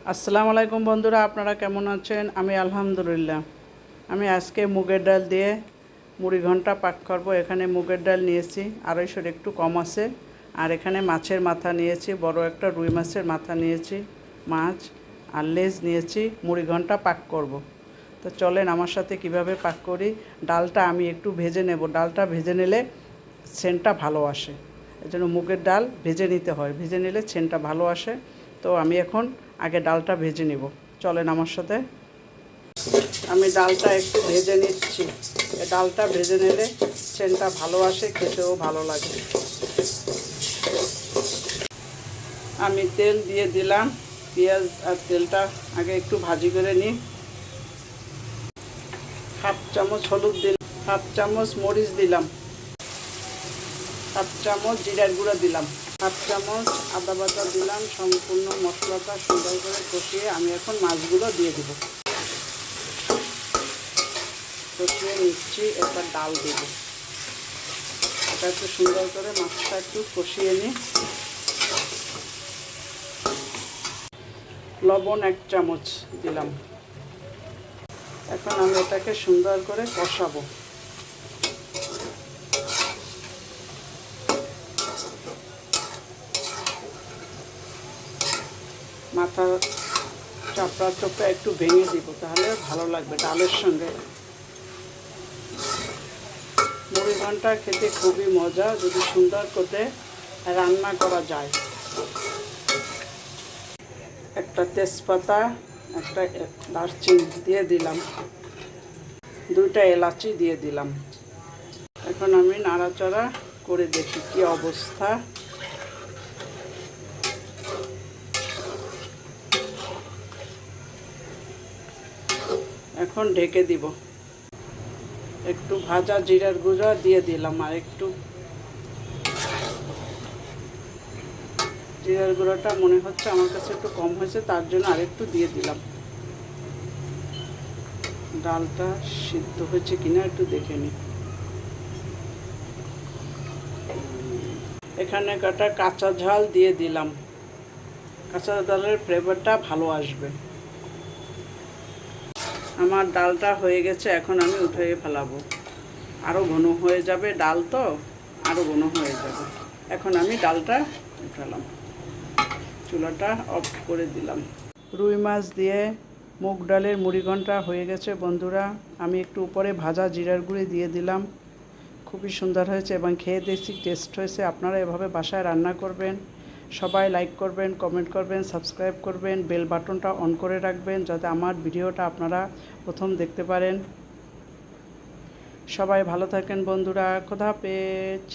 আসসালামু আলাইকুম বন্ধুরা, আপনারা কেমন আছেন? আমি আলহামদুলিল্লাহ। আমি আজকে মুগের ডাল দিয়ে মুড়ি ঘন্ট পাক করব। এখানে মুগের ডাল নিয়েছি 250-র একটু কম আছে। আর এখানে মাছের মাথা নিয়েছি, বড় একটা রুই মাছের মাথা নিয়েছি, মাছ আর লেজ নিয়েছি। মুড়ি ঘন্ট পাক করব। তো চলেন আমার সাথে কিভাবে পাক করি। ডালটা আমি একটু ভেজে নেব। ডালটা ভেজে নিলে সেন্টটা ভালো আসে। এজন্য মুগের ডাল ভেজে নিতে হয়, ভেজে নিলে সেন্টটা ভালো আসে। তো আমি এখন আগে ডালটা ভেজে নিব। চলেন আমার সাথে। আমি ডালটা একটু ভেজে নিচ্ছি। ডালটা ভেজে নিলে সেন্টটা ভালো আসে, খেতেও ভালো লাগে। আমি তেল দিয়ে দিলাম, পেঁয়াজ আর তেলটা আগে একটু ভাজি করে নিই। হাফ চামচ হলুদ দিলাম, হাফ চামচ মরিচ দিলাম, হাফ চামচ জিরার গুঁড়া দিলাম, হাফ চামচ আদা বাটা দিলাম। সম্পূর্ণ মশলাটা সুন্দর করে কষিয়ে আমি এখন মাছগুলো দিয়ে দেব। কষিয়ে নিচ্ছি, এবার ডাল দেব। এটা একটু সুন্দর করে মাছটা একটু কষিয়ে নিই। লবণ 1 চামচ দিলাম। এখন আমি এটাকে সুন্দর করে কষাবো। মাথা চাপড়া একটু ভেঙে দিব, তাহলে ভালো লাগবে ডালের সঙ্গে। মুড়ি ঘন্ট খেতে খুবই মজা যদি সুন্দর করে রান্না করা যায়। একটা তেজপাতা, একটা দারচিনি দিয়ে দিলাম, 2টা এলাচি দিয়ে দিলাম। এখন আমি নাড়াচাড়া করে দেখি কি অবস্থা। এখন ঢেকে দিব। একটু ভাজা জিরার গুঁড়া দিয়ে দিলাম, আর একটু জিরার গুঁড়োটা মনে হচ্ছে আমার কাছে একটু কম হয়েছে, তার জন্য আরেকটু দিয়ে দিলাম। ডালটা সিদ্ধ হয়েছে কিনা একটু দেখে নিই। এখানে কাটা কাঁচা ঝাল দিয়ে দিলাম, কাঁচা ঝালের ফ্লেভারটা ভালো আসবে। আমার ডালটা হয়ে গেছে, এখন আমি উঠিয়ে ফেলাবো। আরও ঘন হয়ে যাবে, ডাল তো আরও ঘন হয়ে যাবে। এখন আমি ডালটা উঠালাম, চুলাটা অফ করে দিলাম। রুই মাছ দিয়ে মুগ ডালের মুড়ি ঘন্ট হয়ে গেছে বন্ধুরা। আমি একটু উপরে ভাজা জিরার গুঁড়ি দিয়ে দিলাম। খুবই সুন্দর হয়েছে এবং খেয়ে দেখছি টেস্ট হয়েছে। আপনারা এভাবে বাসায় রান্না করবেন। সবাই লাইক করবেন, কমেন্ট করবেন, সাবস্ক্রাইব করবেন, বেল বাটনটা অন করে রাখবেন যাতে আমার ভিডিওটা আপনারা প্রথম দেখতে পারেন। সবাই ভালো থাকেন বন্ধুরা, খোদা হাফেজ।